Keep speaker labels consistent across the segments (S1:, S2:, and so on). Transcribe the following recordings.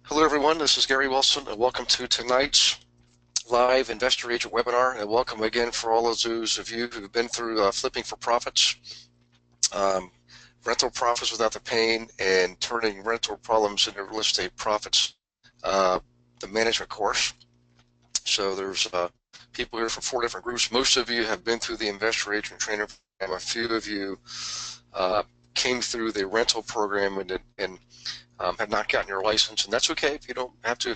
S1: Hello everyone, this is Gary Wilson and welcome to tonight's live Investor Agent webinar, and welcome again for all of those of you who've been through Flipping for Profits, rental profits without the pain, and turning rental problems into real estate profits, the management course. So there's people here from 4 different groups. Most of you have been through the Investor Agent Trainer program. A few of you came through the rental program and have not gotten your license, and that's okay if you don't have to,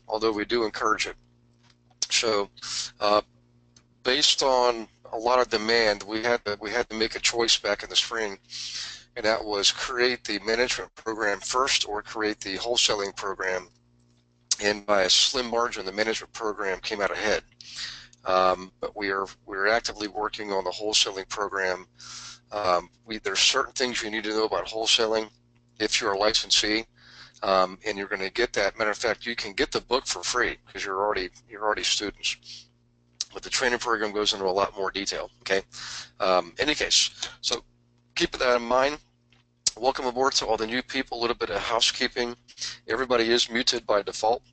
S1: although we do encourage it. So based on a lot of demand, we had to make a choice back in the spring, and that was create the management program first or create the wholesaling program. And by a slim margin, the management program came out ahead. But we're actively working on the wholesaling program. There's certain things you need to know about wholesaling if you're a licensee, and you're going to get that. Matter of fact, you can get the book for free because you're already students. But the training program goes into a lot more detail. Okay. Any case, so keep that in mind. Welcome aboard to all the new people. A little bit of housekeeping. Everybody is muted by default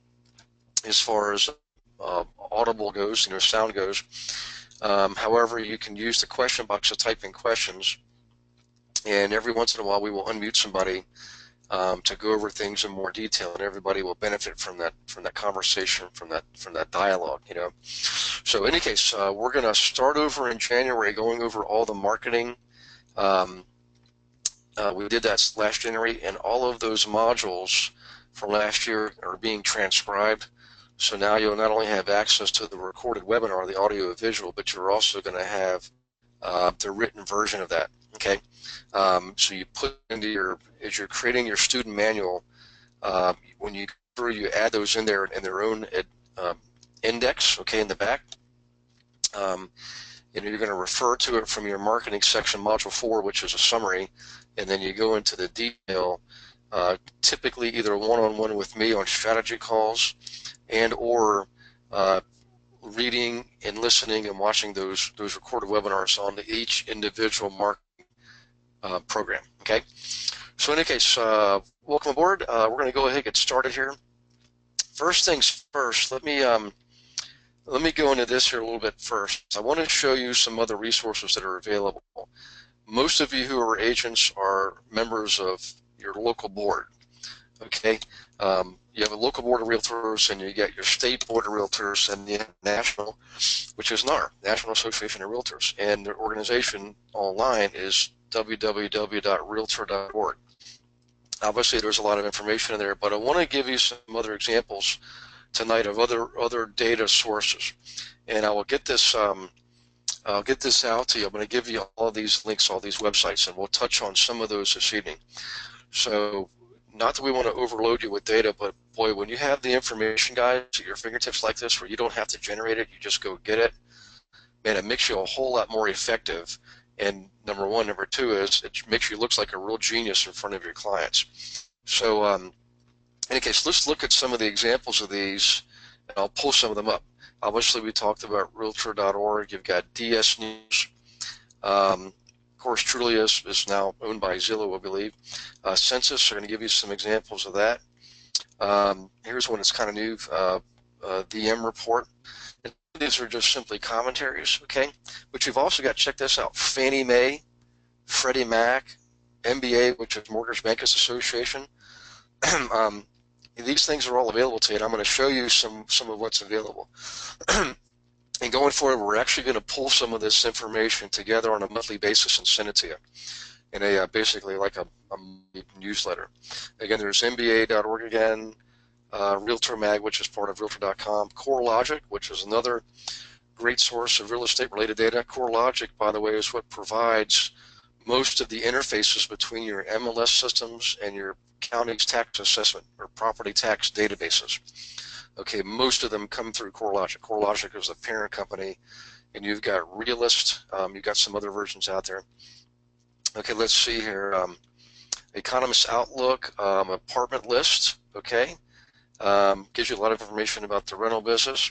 S1: as far as audible goes, sound goes. However, you can use the question box to type in questions, and every once in a while we will unmute somebody to go over things in more detail, and everybody will benefit from that conversation, from that dialogue. So in any case, we're going to start over in January, going over all the marketing. We did that last January, and all of those modules from last year are being transcribed. So now you'll not only have access to the recorded webinar, the audio visual, but you're also going to have the written version of that. Okay, so you put into as you're creating your student manual, when you add those in there in their own index, okay, in the back. And you're going to refer to it from your marketing section, module 4, which is a summary, and then you go into the detail, typically either one-on-one with me on strategy calls, and or reading and listening and watching those recorded webinars on each individual marketing program. Okay, so in any case, welcome aboard. We're going to go ahead and get started here. First things first, let me go into this here a little bit first. I want to show you some other resources that are available. Most of you who are agents are members of your local board. Okay, you have a local board of realtors, and you get your state board of realtors, and the national, which is NAR, National Association of Realtors, and their organization online is www.realtor.org. Obviously, there's a lot of information in there, but I want to give you some other examples tonight of other data sources, and I will get this. I'll get this out to you. I'm going to give you all these links, all these websites, and we'll touch on some of those this evening. So, not that we want to overload you with data, but boy, when you have the information, guys, at your fingertips like this, where you don't have to generate it, you just go get it, man, it makes you a whole lot more effective. And number one. Number two is it makes you look like a real genius in front of your clients. So in any case, let's look at some of the examples of these, and I'll pull some of them up. Obviously, we talked about Realtor.org. You've got DS News. Of course, Trulia is now owned by Zillow, I believe. Census are going to give you some examples of that. Here's one that's kind of new, the M Report. And these are just simply commentaries, okay? But you've also got, check this out, Fannie Mae, Freddie Mac, MBA, which is Mortgage Bankers Association. These things are all available to you, and I'm going to show you some of what's available. And going forward, we're actually going to pull some of this information together on a monthly basis and send it to you in a basically like a newsletter. Again, there's MBA.org again, Realtor Mag, which is part of Realtor.com, CoreLogic, which is another great source of real estate related data. CoreLogic, by the way, is what provides most of the interfaces between your MLS systems and your county's tax assessment or property tax databases. Okay, most of them come through CoreLogic. CoreLogic is the parent company, and you've got Realist. You've got some other versions out there. Okay, let's see here. Economist Outlook, Apartment List. Okay, gives you a lot of information about the rental business.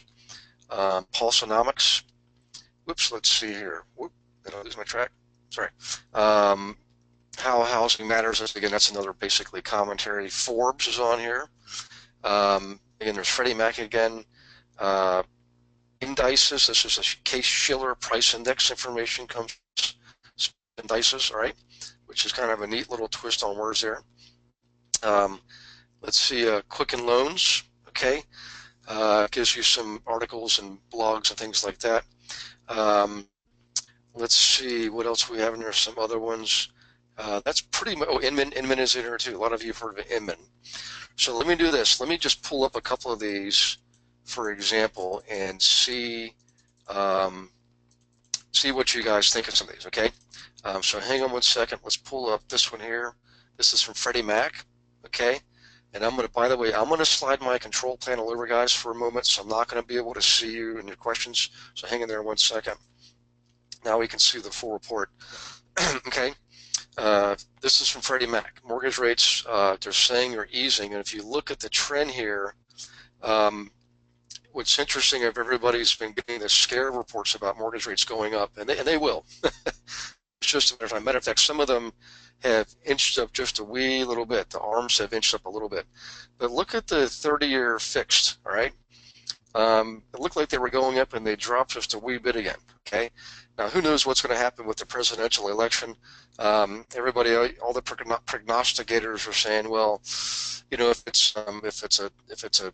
S1: Pulseonomics. Whoops, let's see here. Whoop, did I lose my track? Sorry. how housing matters. Again, that's another basically commentary. Forbes is on here. Again, there's Freddie Mac again. Indices, this is a Case-Shiller price index information comes indices, all right, which is kind of a neat little twist on words there. Let's see, Quicken Loans, okay, gives you some articles and blogs and things like that. Let's see what else we have in there, some other ones. That's pretty much, oh, Inman is in here too. A lot of you have heard of Inman. So let me do this. Let me just pull up a couple of these, for example, and see what you guys think of some of these, okay? So hang on one second. Let's pull up this one here. This is from Freddie Mac, okay? And I'm going to, by the way, I'm going to slide my control panel over, guys, for a moment, so I'm not going to be able to see you and your questions. So hang in there 1 second. Now we can see the full report, okay? This is from Freddie Mac. Mortgage rates, they're saying are easing, and if you look at the trend here, what's interesting, if everybody's been getting the scare reports about mortgage rates going up, and they will. It's just a matter of time. Matter of fact, some of them have inched up just a wee little bit. The arms have inched up a little bit. But look at the 30-year fixed, all right? It looked like they were going up, and they dropped just a wee bit again, okay? Now, who knows what's going to happen with the presidential election? Everybody, all the prognosticators are saying, well, you know, if it's a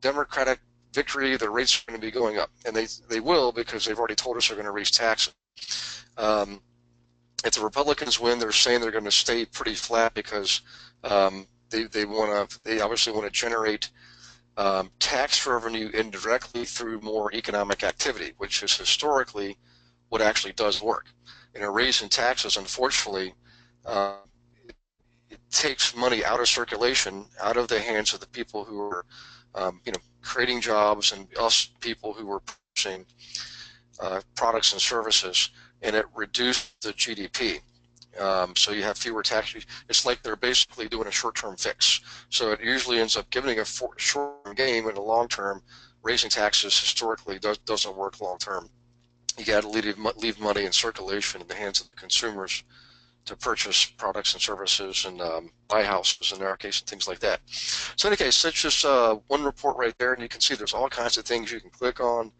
S1: Democratic victory, the rates are going to be going up, and they will, because they've already told us they're going to raise taxes. If the Republicans win, they're saying they're going to stay pretty flat because they obviously want to generate tax revenue indirectly through more economic activity, which is historically what actually does work. You know, raising taxes, unfortunately, it takes money out of circulation, out of the hands of the people who are, you know, creating jobs, and us people who are purchasing products and services, and it reduced the GDP. So you have fewer taxes. It's like they're basically doing a short-term fix. So it usually ends up giving a short-term gain, and a long-term, raising taxes historically doesn't work long-term. You got to leave money in circulation in the hands of the consumers to purchase products and services and buy houses in our case and things like that. So in any case, that's just one report right there, and you can see there's all kinds of things you can click on.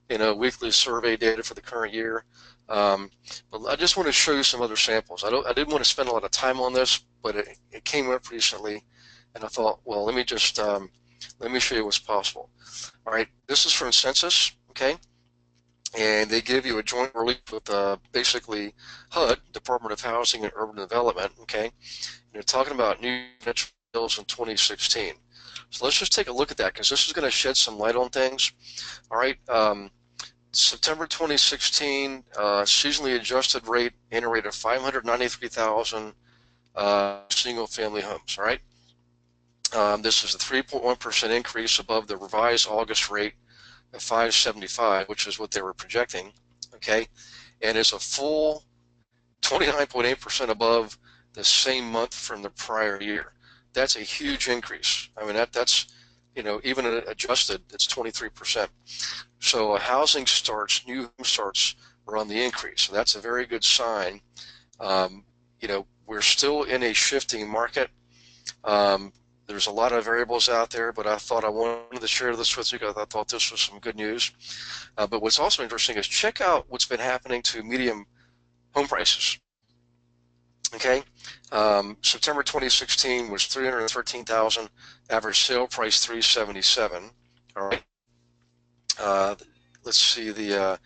S1: You know, weekly survey data for the current year. But I just want to show you some other samples. I didn't want to spend a lot of time on this, but it came up recently, and I thought, well, let me just let me show you what's possible. All right, this is from Census, okay, and they give you a joint release with basically HUD, Department of Housing and Urban Development, okay, and they're talking about new residential bills in 2016. So let's just take a look at that, because this is going to shed some light on things. All right, September 2016, seasonally adjusted rate, annual rate of 593,000 single-family homes. All right, this is a 3.1% increase above the revised August rate of 575, which is what they were projecting. Okay, and it's a full 29.8% above the same month from the prior year. That's a huge increase. I mean, that's, you know, even adjusted, it's 23%. So housing starts, new home starts are on the increase. So that's a very good sign. You know, we're still in a shifting market. There's a lot of variables out there, but I thought I wanted to share this with you because I thought this was some good news. But what's also interesting is check out what's been happening to medium home prices. Okay, September 2016 was 313,000, average sale price 377. All right. Let's see, the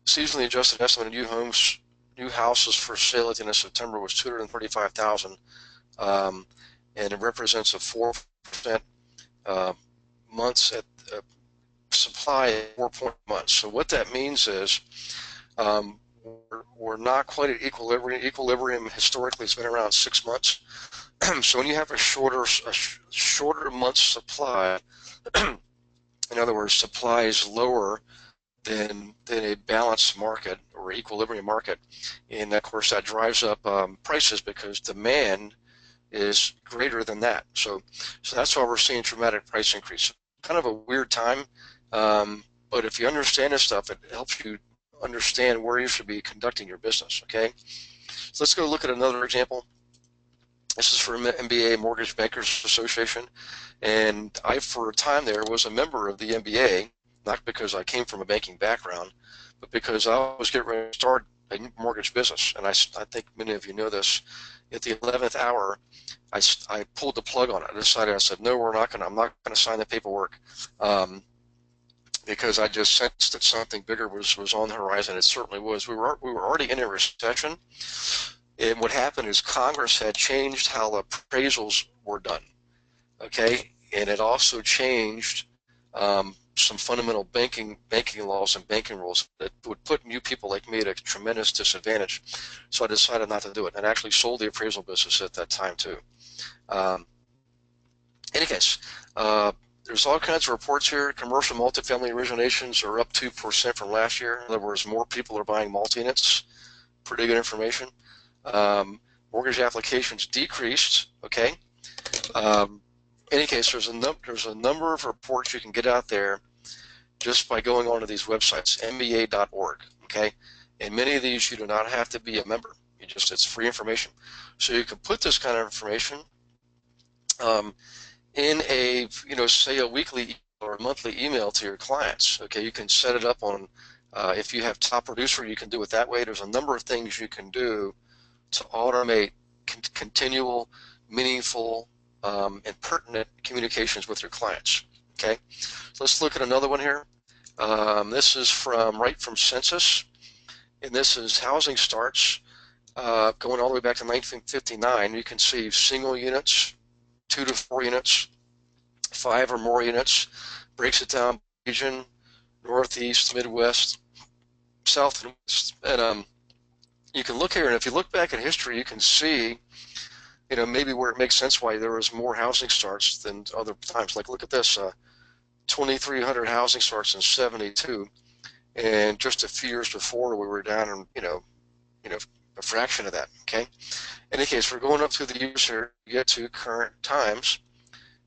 S1: seasonally adjusted estimate of new houses for sale at the end of September was 235,000, and it represents a 4% months at supply at 4 months. So what that means is we're not quite at equilibrium. Equilibrium historically has been around 6 months. So when you have a shorter month supply, in other words, supply is lower than a balanced market or equilibrium market, and of course that drives up prices because demand is greater than that. So that's why we're seeing dramatic price increase. Kind of a weird time, but if you understand this stuff, it helps you understand where you should be conducting your business. Okay, So let's go look at another example. This is from MBA Mortgage Bankers Association, and I, for a time there, was a member of the MBA, not because I came from a banking background, but because I was getting ready to start a mortgage business. And I think many of you know this. At the 11th hour, I pulled the plug on it. I decided, I said, no, I'm not going to sign the paperwork, because I just sensed that something bigger was on the horizon. It certainly was. We were already in a recession. And what happened is Congress had changed how appraisals were done, okay? And it also changed some fundamental banking laws and banking rules that would put new people like me at a tremendous disadvantage. So I decided not to do it, and actually sold the appraisal business at that time too. In any case, there's all kinds of reports here. Commercial multifamily originations are up 2% from last year. In other words, more people are buying multi-units. Pretty good information. Mortgage applications decreased, okay? In any case, there's a number of reports you can get out there just by going onto these websites, mba.org, okay? And many of these you do not have to be a member. It's free information. So you can put this kind of information in a, say a weekly or a monthly email to your clients, okay? You can set it up on, if you have Top Producer, you can do it that way. There's a number of things you can do to automate continual, meaningful, and pertinent communications with your clients. Okay, so let's look at another one here. This is right from Census, and this is housing starts going all the way back to 1959. You can see single units, 2 to 4 units, 5 or more units. Breaks it down by region, Northeast, Midwest, South, and West, and you can look here, and if you look back at history, you can see, maybe where it makes sense why there was more housing starts than other times. Like, look at this, 2,300 housing starts in '72, and just a few years before we were down in, a fraction of that. Okay. In any case, we're going up through the years here to get to current times.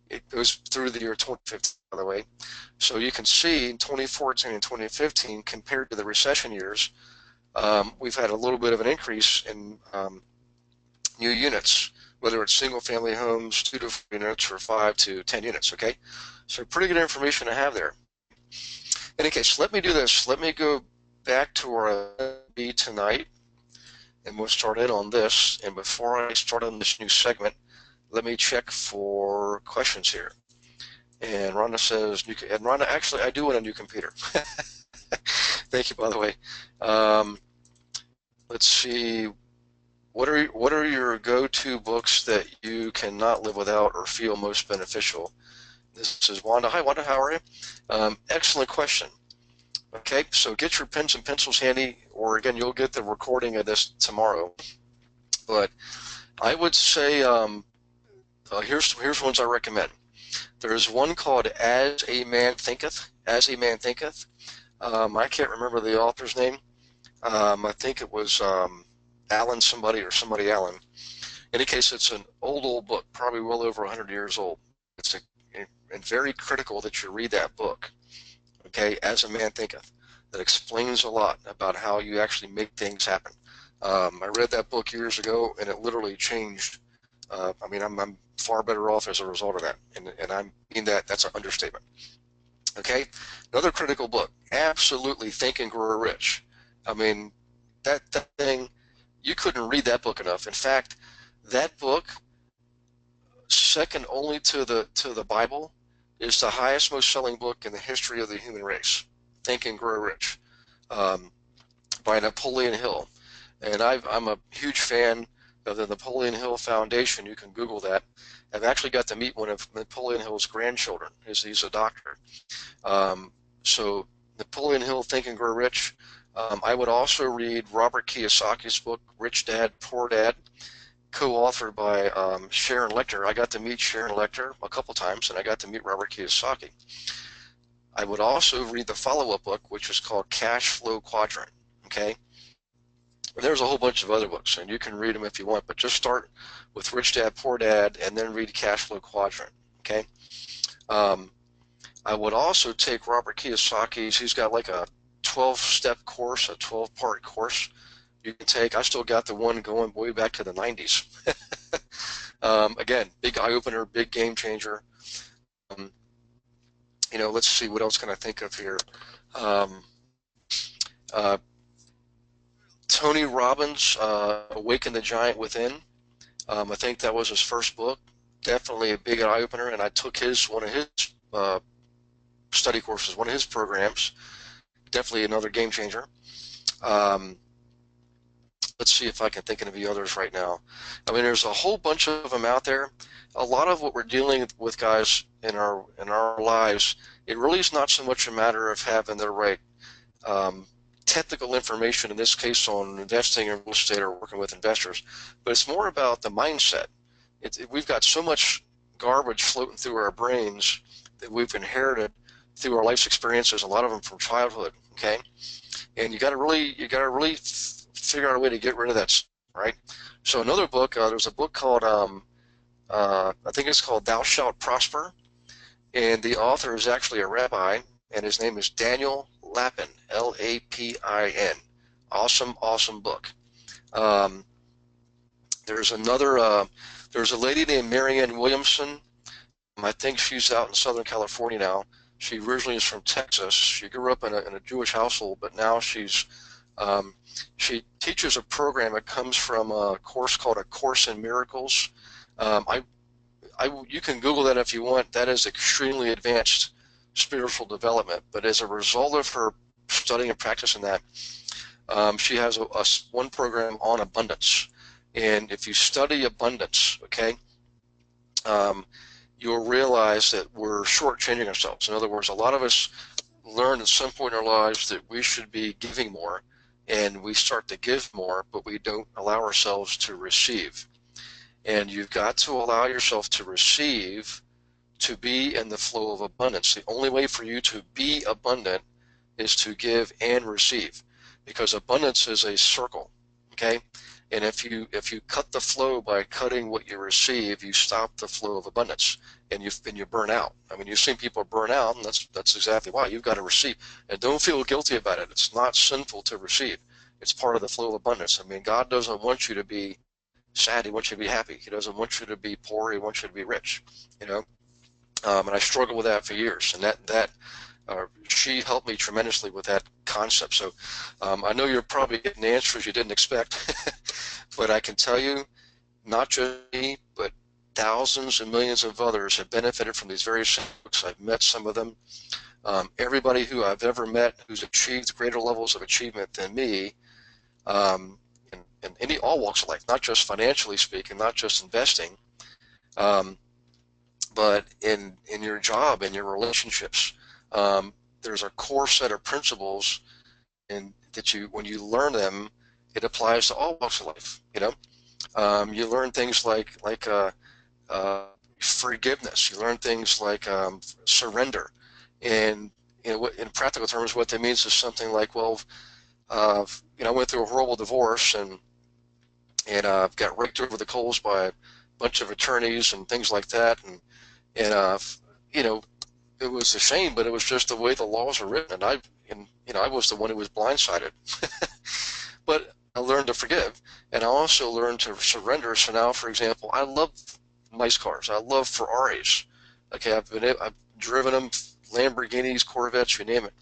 S1: It goes through the year 2015, by the way. So you can see in 2014 and 2015, compared to the recession years, we've had a little bit of an increase in new units, whether it's single-family homes, 2 to 4 units, or 5 to 10 units, okay? So pretty good information to have there. In any case, let me do this. Let me go back to our B tonight, and we'll start in on this. And before I start on this new segment, let me check for questions here. And Rhonda says, and Rhonda, actually, I do want a new computer. Thank you, by the way. Let's see. What are your go-to books that you cannot live without or feel most beneficial? This is Wanda. Hi, Wanda. How are you? Excellent question. Okay, so get your pens and pencils handy, or again, you'll get the recording of this tomorrow. But I would say here's ones I recommend. There's one called As a Man Thinketh. As a Man Thinketh. I can't remember the author's name. I think it was Allen somebody or somebody Allen. In any case, it's an old book, probably well over 100 years old. It's and very critical that you read that book, okay, As a Man Thinketh. That explains a lot about how you actually make things happen. I read that book years ago, and it literally changed. I mean, I'm far better off as a result of that, and I mean that's an understatement. Okay, another critical book, absolutely Think and Grow Rich. I mean, that thing, you couldn't read that book enough. In fact, that book, second only to the Bible, is the highest, most selling book in the history of the human race. Think and Grow Rich, by Napoleon Hill. And I'm a huge fan of the Napoleon Hill Foundation. You can Google that. I've actually got to meet one of Napoleon Hill's grandchildren. He's a doctor. So Napoleon Hill, Think and Grow Rich. I would also read Robert Kiyosaki's book, Rich Dad, Poor Dad, co-authored by Sharon Lechter. I got to meet Sharon Lechter a couple times, and I got to meet Robert Kiyosaki. I would also read the follow-up book, which is called Cash Flow Quadrant, okay? And there's a whole bunch of other books, and you can read them if you want, but just start with Rich Dad, Poor Dad, and then read Cash Flow Quadrant, okay? I would also take Robert Kiyosaki's, he's got like a 12-step course, a 12-part course you can take. I still got the one going way back to the 90s. Again, big eye opener, big game changer. Um, let's see, what else can I think of here? Um, uh, Tony Robbins, Awaken the Giant Within. I think that was his first book. Definitely a big eye opener, and I took one of his study courses, one of his programs. Definitely another game changer. Um, let's see if I can think of any others right now. I mean, there's a whole bunch of them out there. A lot of what we're dealing with, guys, in our lives, it really is not so much a matter of having the right um, technical information, in this case on investing in real estate or working with investors, but it's more about the mindset. We've got so much garbage floating through our brains that we've inherited through our life's experiences, a lot of them from childhood, okay? And you got to really figure out a way to get rid of that, right? So another book, there's a book called, I think it's called Thou Shalt Prosper, and the author is actually a rabbi, and his name is Daniel Lapin, L-A-P-I-N. Awesome, awesome book. There's a lady named Marianne Williamson. I think she's out in Southern California now. She originally is from Texas. She grew up in a Jewish household, but now she teaches a program that comes from a course called A Course in Miracles. You can Google that if you want. That is extremely advanced spiritual development. But as a result of her studying and practicing that, she has one program on abundance. And if you study abundance, okay, you'll realize that we're shortchanging ourselves. In other words, a lot of us learn at some point in our lives that we should be giving more, and we start to give more, but we don't allow ourselves to receive. And you've got to allow yourself to receive, to be in the flow of abundance. The only way for you to be abundant is to give and receive, because abundance is a circle, okay? And if you cut the flow by cutting what you receive, you stop the flow of abundance, and you burn out. I mean, you've seen people burn out, and that's exactly why. You've got to receive, and don't feel guilty about it. It's not sinful to receive. It's part of the flow of abundance. I mean, God doesn't want you to be sad. He wants you to be happy. He doesn't want you to be poor. He wants you to be rich. And I struggled with that for years, and she helped me tremendously with that concept. So I know you're probably getting answers you didn't expect, but I can tell you, not just me, but thousands and millions of others have benefited from these various books. I've met some of them. Everybody who I've ever met who's achieved greater levels of achievement than me, in all walks of life, not just financially speaking, not just investing, but in your job, in your relationships. There's a core set of principles, and when you learn them, it applies to all walks of life. You learn things like forgiveness. You learn things like surrender, and in practical terms, what that means is something like, well, I went through a horrible divorce, and got raked over the coals by a bunch of attorneys and things like that, and it was a shame, but it was just the way the laws are written, and I was the one who was blindsided. But I learned to forgive, and I also learned to surrender. So now, for example, I love nice cars. I love Ferraris. Okay, I've driven them, Lamborghinis, Corvettes, you name it.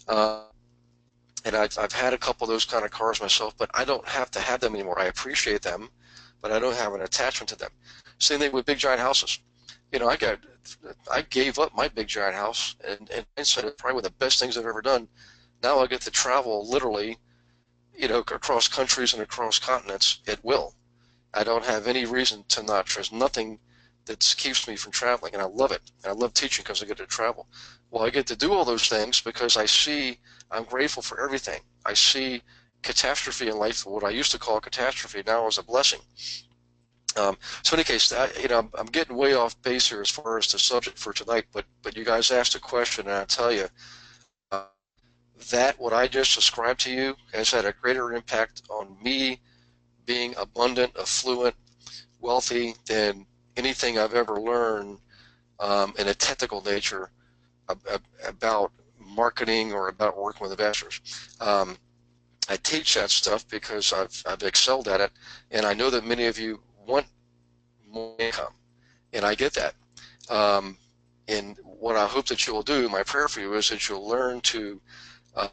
S1: And I've had a couple of those kind of cars myself, but I don't have to have them anymore. I appreciate them, but I don't have an attachment to them. Same thing with big giant houses. I gave up my big giant house, and hindsight, it's probably one of the best things I've ever done. Now I get to travel literally, across countries and across continents at will. I don't have any reason to not. There's nothing that keeps me from traveling, and I love it. And I love teaching because I get to travel. Well, I get to do all those things because I'm grateful for everything. I see catastrophe in life, what I used to call catastrophe, now as a blessing. So in any case, I'm getting way off base here as far as the subject for tonight, but you guys asked a question, and I tell you, that what I just described to you has had a greater impact on me being abundant, affluent, wealthy than anything I've ever learned in a technical nature about marketing or about working with investors. I teach that stuff because I've excelled at it, and I know that many of you want more income, and I get that. Um, and what I hope that you will do, my prayer for you, is that you'll learn to uh,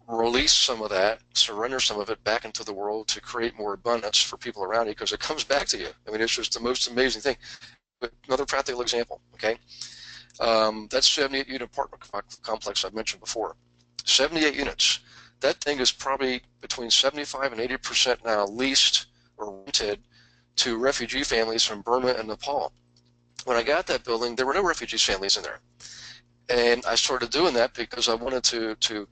S1: release some of that, surrender some of it back into the world to create more abundance for people around you, because it comes back to you. I mean, it's just the most amazing thing. But another practical example, okay? That 78-unit apartment complex I mentioned before. 78 units. That thing is probably between 75 and 80% now leased or rented to refugee families from Burma and Nepal. When I got that building, there were no refugee families in there. And I started doing that because I wanted to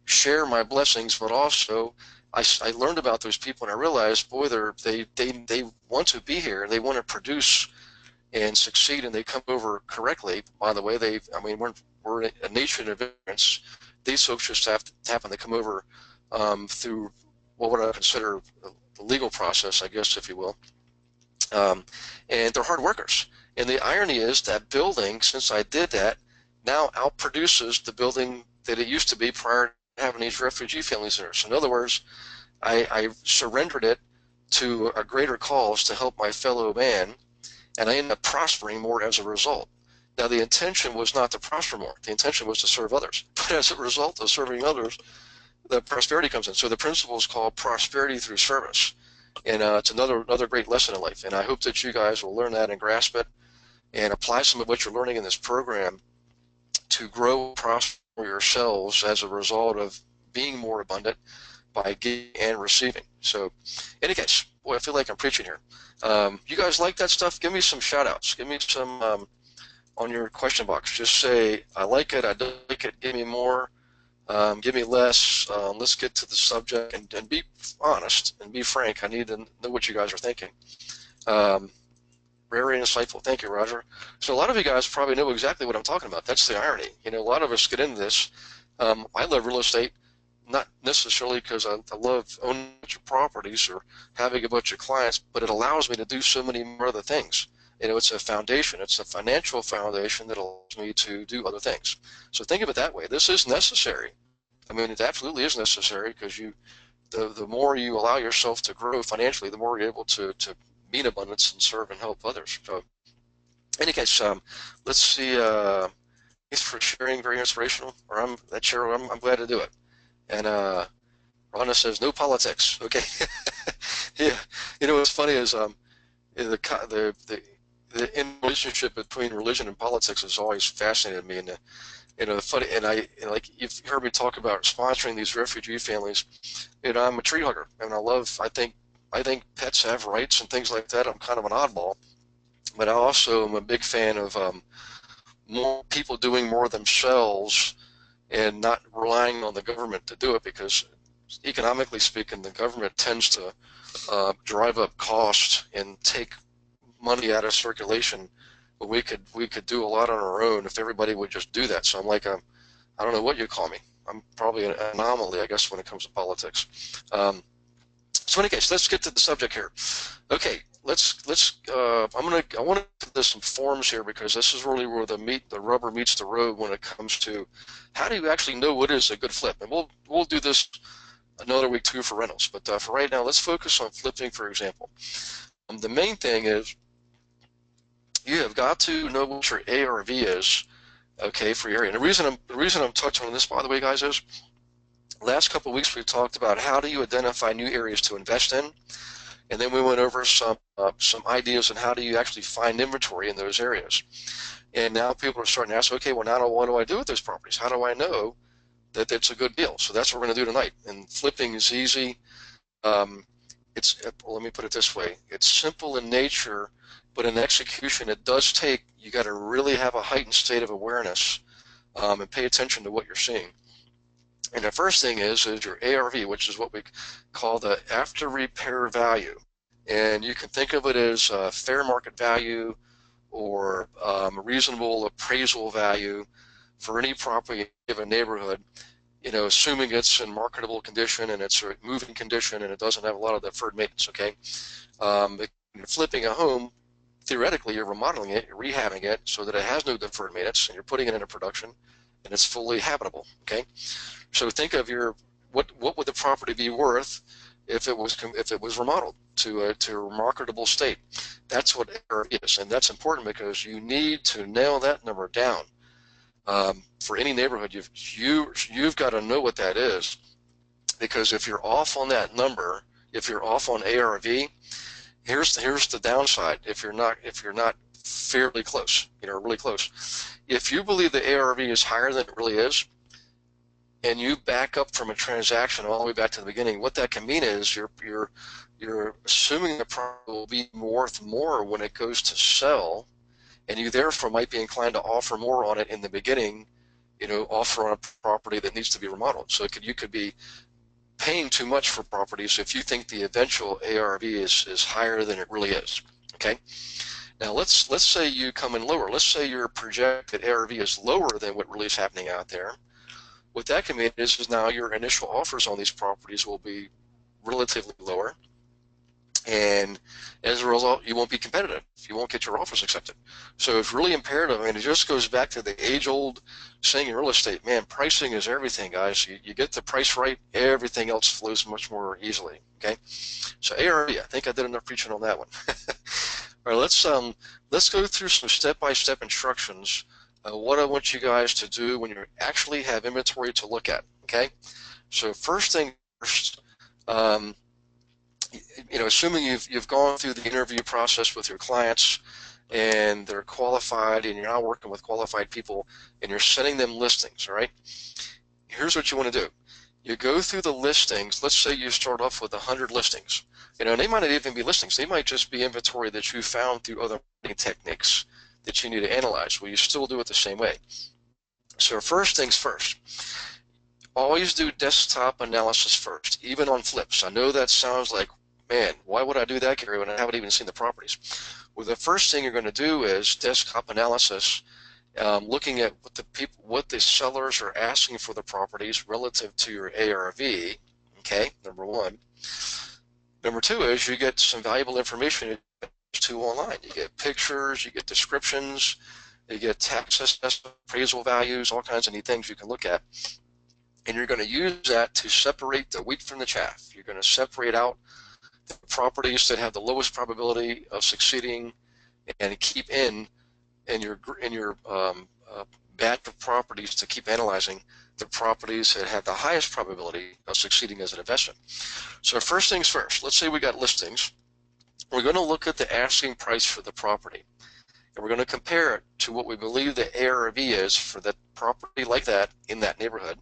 S1: share my blessings, but also I learned about those people, and I realized, boy, they want to be here. They want to produce and succeed, and they come over correctly. By the way, I mean, we're a nation of immigrants. These folks just happen to come over through what would I consider the legal process, I guess, if you will. And they're hard workers. And the irony is that building, since I did that, now outproduces the building that it used to be prior to having these refugee families there. So in other words, I surrendered it to a greater cause to help my fellow man, and I ended up prospering more as a result. Now, the intention was not to prosper more. The intention was to serve others. But as a result of serving others, the prosperity comes in. So the principle is called prosperity through service. And it's another great lesson in life. And I hope that you guys will learn that and grasp it and apply some of what you're learning in this program to grow and prosper yourselves as a result of being more abundant by giving and receiving. So in any case, boy, I feel like I'm preaching here. You guys like that stuff? Give me some shout outs. Give me some on your question box. Just say, I like it, I don't like it, give me more, give me less. Let's get to the subject and be honest and be frank. I need to know what you guys are thinking. Very insightful. Thank you, Roger. So a lot of you guys probably know exactly what I'm talking about. That's the irony. You know, a lot of us get into this. I love real estate, not necessarily because I love owning a bunch of properties or having a bunch of clients, but it allows me to do so many more other things. You know, it's a foundation. It's a financial foundation that allows me to do other things. So think of it that way. This is necessary. I mean, it absolutely is necessary, because the more you allow yourself to grow financially, the more you're able to be in abundance and serve and help others. So, in any case, let's see. Thanks for sharing. Very inspirational. Or I'm glad to do it. And Rhonda says no politics. Okay. Yeah. You know what's funny is the relationship between religion and politics has always fascinated me. And you know, funny, and like you've heard me talk about sponsoring these refugee families. You know, I'm a tree hugger, and I think pets have rights and things like that. I'm kind of an oddball, but I also am a big fan of more people doing more themselves and not relying on the government to do it, because economically speaking, the government tends to drive up costs and take money out of circulation. But we could do a lot on our own if everybody would just do that. So I'm like I don't know what you call me. I'm probably an anomaly, I guess, when it comes to politics. So in any case, let's get to the subject here. Okay, I want to put this some forms here, because this is really where the rubber meets the road when it comes to how do you actually know what is a good flip. And we'll do this another week too for rentals. But for right now, let's focus on flipping, for example. The main thing is you have got to know what your ARV is, okay, for your area. And the reason I'm touching on this, by the way, guys, is last couple of weeks we talked about how do you identify new areas to invest in, and then we went over some ideas on how do you actually find inventory in those areas. And now people are starting to ask, okay, well, now what do I do with those properties? How do I know that it's a good deal? So that's what we're going to do tonight. And flipping is easy. Well, let me put it this way. It's simple in nature, but in execution, it does take, you got to really have a heightened state of awareness and pay attention to what you're seeing. And the first thing is your ARV, which is what we call the after repair value. And you can think of it as fair market value or reasonable appraisal value for any property in a given neighborhood, you know, assuming it's in marketable condition and it's a moving condition and it doesn't have a lot of deferred maintenance, okay? If you're flipping a home, theoretically, you're remodeling it, you're rehabbing it so that it has no deferred maintenance, and you're putting it into production and it's fully habitable, okay? So think of your what would the property be worth if it was remodeled to a marketable state. That's what ARV is, and that's important because you need to nail that number down. For any neighborhood, you've got to know what that is, because if you're off on that number, if you're off on ARV, here's the downside. If you're not fairly close, really close. If you believe the ARV is higher than it really is, and you back up from a transaction all the way back to the beginning, what that can mean is you're assuming the property will be worth more when it goes to sell, and you therefore might be inclined to offer more on it in the beginning, offer on a property that needs to be remodeled. So you could be paying too much for properties if you think the eventual ARV is higher than it really is. Okay. Now let's say you come in lower. Let's say your projected ARV is lower than what really is happening out there. What that can mean is now your initial offers on these properties will be relatively lower, and as a result, you won't be competitive. You won't get your offers accepted. So it's really imperative. I mean, it just goes back to the age-old saying in real estate, man, pricing is everything, guys. You get the price right, everything else flows much more easily. Okay, so ARV, I think I did enough preaching on that one. All right, let's go through some step-by-step instructions. What I want you guys to do when you actually have inventory to look at. Okay, so first thing first, assuming you've gone through the interview process with your clients and they're qualified and you're now working with qualified people and you're sending them listings, all right? Here's what you want to do. You go through the listings. Let's say you start off with 100 listings. And they might not even be listings. They might just be inventory that you found through other marketing techniques that you need to analyze. Well, you still do it the same way. So first things first, always do desktop analysis first, even on flips. I know that sounds like, man, why would I do that, Gary, when I haven't even seen the properties? Well, the first thing you're going to do is desktop analysis, looking at what the sellers are asking for the properties relative to your ARV. Okay, number one. Number two is you get some valuable information to online. You get pictures, you get descriptions, you get tax assessment, appraisal values, all kinds of neat things you can look at. And you're going to use that to separate the wheat from the chaff. You're going to separate out the properties that have the lowest probability of succeeding and keep in your batch of properties to keep analyzing the properties that have the highest probability of succeeding as an investment. So first things first, let's say we got listings. We're going to look at the asking price for the property, and we're going to compare it to what we believe the ARV is for that property like that in that neighborhood.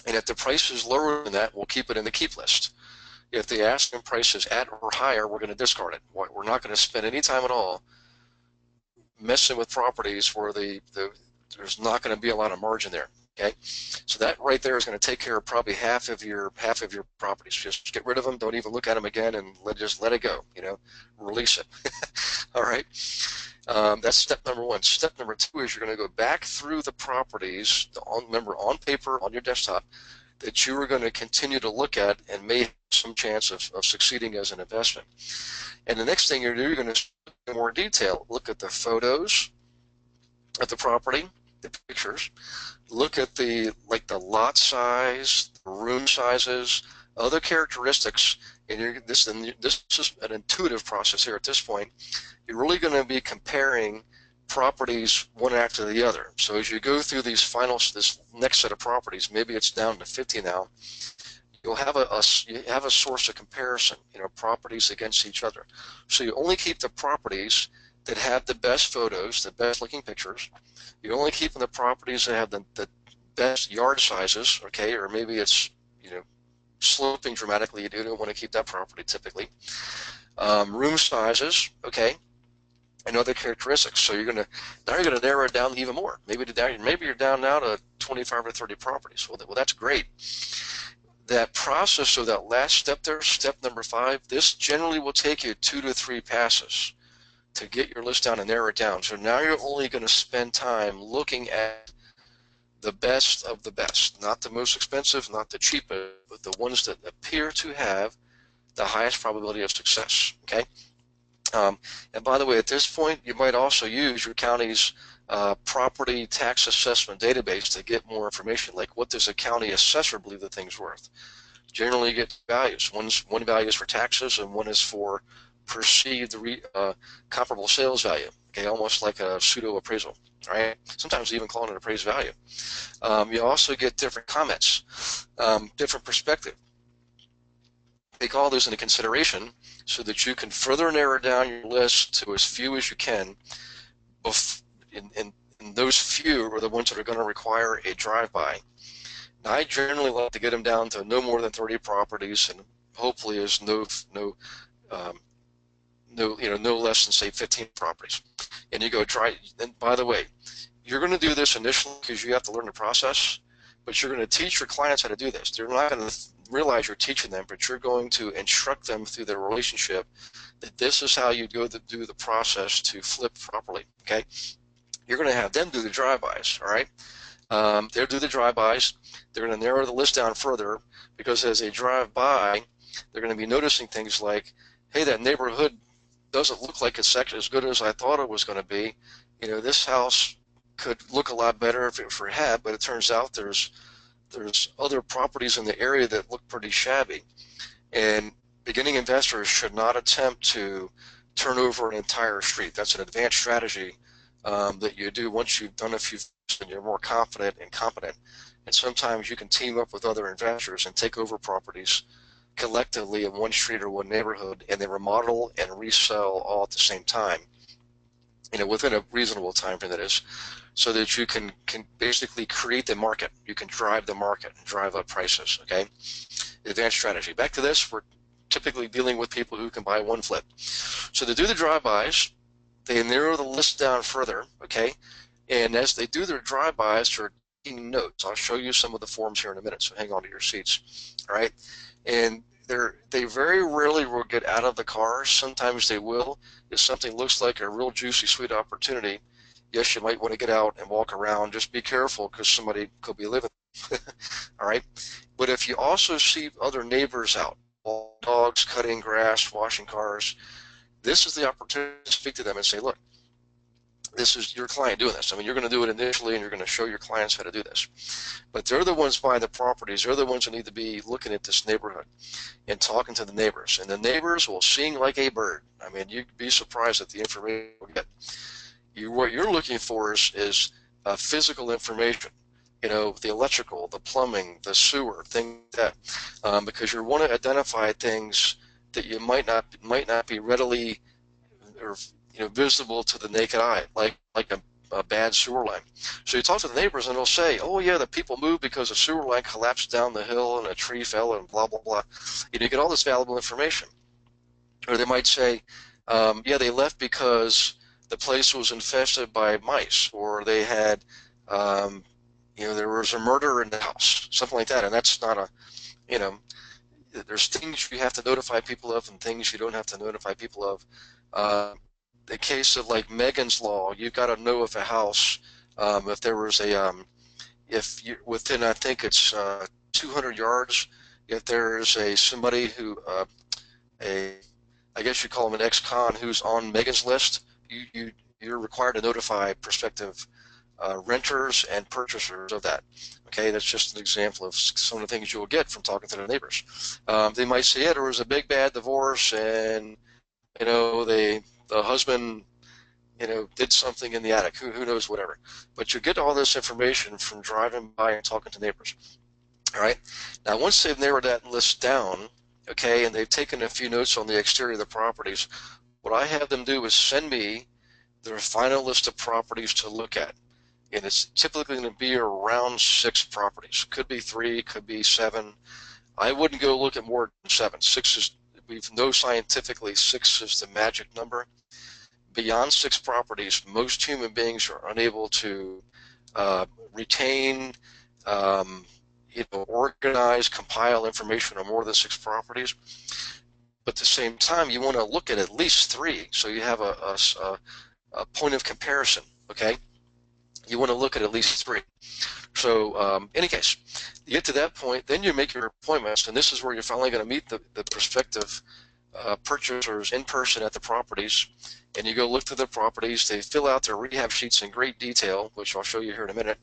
S1: And if the price is lower than that, we'll keep it in the keep list. If the asking price is at or higher, we're going to discard it. We're not going to spend any time at all messing with properties where there's not going to be a lot of margin there. Okay, so that right there is going to take care of probably half of your properties. Just get rid of them. Don't even look at them again, and just let it go. Release it. All right. That's step number one. Step number two is you're going to go back through the properties, remember, on paper, on your desktop, that you are going to continue to look at and may have some chance of succeeding as an investment. And the next thing you're going to do, you're going to in more detail look at the photos of the property, the pictures, look at the lot size, the room sizes, other characteristics, and this is an intuitive process here at this point. You're really going to be comparing properties one after the other. So as you go through this next set of properties, maybe it's down to 50 now, you'll have a source of comparison, properties against each other. So you only keep the properties that have the best photos, the best looking pictures. You only keep the properties that have the best yard sizes, okay, or maybe it's sloping dramatically. You don't want to keep that property typically. Room sizes, okay, and other characteristics. So you're gonna narrow it down even more. Maybe you're down now to 25 or 30 properties. Well, that's great. That process, so that last step there, step number 5, this generally will take you 2 to 3 passes to get your list down and narrow it down. So now you're only going to spend time looking at the best of the best, not the most expensive, not the cheapest, but the ones that appear to have the highest probability of success. Okay. And by the way, at this point, you might also use your county's property tax assessment database to get more information, like what does a county assessor believe the thing's worth. Generally, you get values. One value is for taxes, and one is for perceived comparable sales value. Okay, almost like a pseudo appraisal. Right? Sometimes they even call it an appraised value. You also get different comments, different perspective. Take all those into consideration so that you can further narrow down your list to as few as you can. And those few are the ones that are going to require a drive-by. Now, I generally like to get them down to no more than 30 properties, and hopefully is no less than, say, 15 properties. And you go try. And by the way, you're going to do this initially because you have to learn the process, but you're going to teach your clients how to do this. They're not going to realize you're teaching them, but you're going to instruct them through their relationship that this is how you go to do the process to flip properly. Okay, you're going to have them do the drive-bys. All right, they'll do the drive-bys. They're going to narrow the list down further because as they drive by, they're going to be noticing things like, hey, that neighborhood doesn't look like it's actually as good as I thought it was going to be. You know, this house could look a lot better if it had, but it turns out there's other properties in the area that look pretty shabby. And beginning investors should not attempt to turn over an entire street. That's an advanced strategy that you do once you've done a few and you're more confident and competent. And sometimes you can team up with other investors and take over properties collectively in one street or one neighborhood, and then remodel and resell all at the same time, within a reasonable time frame, that is, so that you can basically create the market. You can drive the market and drive up prices. Okay, advanced strategy. Back to this, we're typically dealing with people who can buy one flip. So to do the drive-bys, they narrow the list down further. Okay, and as they do their drive-bys, they're taking notes. I'll show you some of the forms here in a minute, so hang on to your seats. All right, and they very rarely will get out of the car. Sometimes they will. If something looks like a real juicy, sweet opportunity, yes, you might want to get out and walk around. Just be careful because somebody could be living. All right. But if you also see other neighbors out, dogs cutting grass, washing cars, this is the opportunity to speak to them and say, look, this is your client doing this. I mean, you're going to do it initially, and you're going to show your clients how to do this. But they're the ones buying the properties. They're the ones who need to be looking at this neighborhood and talking to the neighbors. And the neighbors will sing like a bird. I mean, you'd be surprised at the information you get. What you're looking for is physical information. The electrical, the plumbing, the sewer, things like that, because you want to identify things that you might not be readily or visible to the naked eye, like a bad sewer line. So you talk to the neighbors and they'll say, oh yeah, the people moved because a sewer line collapsed down the hill and a tree fell and blah, blah, blah. You get all this valuable information. Or they might say, yeah, they left because the place was infested by mice, or they had, there was a murder in the house, something like that. And that's not there's things you have to notify people of and things you don't have to notify people of. The case of like Megan's Law, you've got to know if a house, if there was if you within, I think it's 200 yards, if there's somebody who, I guess you call him an ex-con who's on Megan's list, you're required to notify prospective renters and purchasers of that. Okay, that's just an example of some of the things you'll get from talking to the neighbors. They might say, yeah, there was a big bad divorce, and the husband, did something in the attic. Who knows, whatever. But you get all this information from driving by and talking to neighbors. All right. Now, once they've narrowed that list down, okay, and they've taken a few notes on the exterior of the properties, what I have them do is send me their final list of properties to look at. And it's typically going to be around 6 properties. Could be 3, could be 7. I wouldn't go look at more than 7. 6 is, we know scientifically 6 is the magic number. Beyond 6 properties, most human beings are unable to retain, organize, compile information on more than 6 properties. But at the same time, you want to look at least 3, so you have a point of comparison. Okay, you want to look at least 3. So, in any case, you get to that point, then you make your appointments, and this is where you're finally going to meet the prospective purchasers in person at the properties, and you go look through the properties. They fill out their rehab sheets in great detail, which I'll show you here in a minute.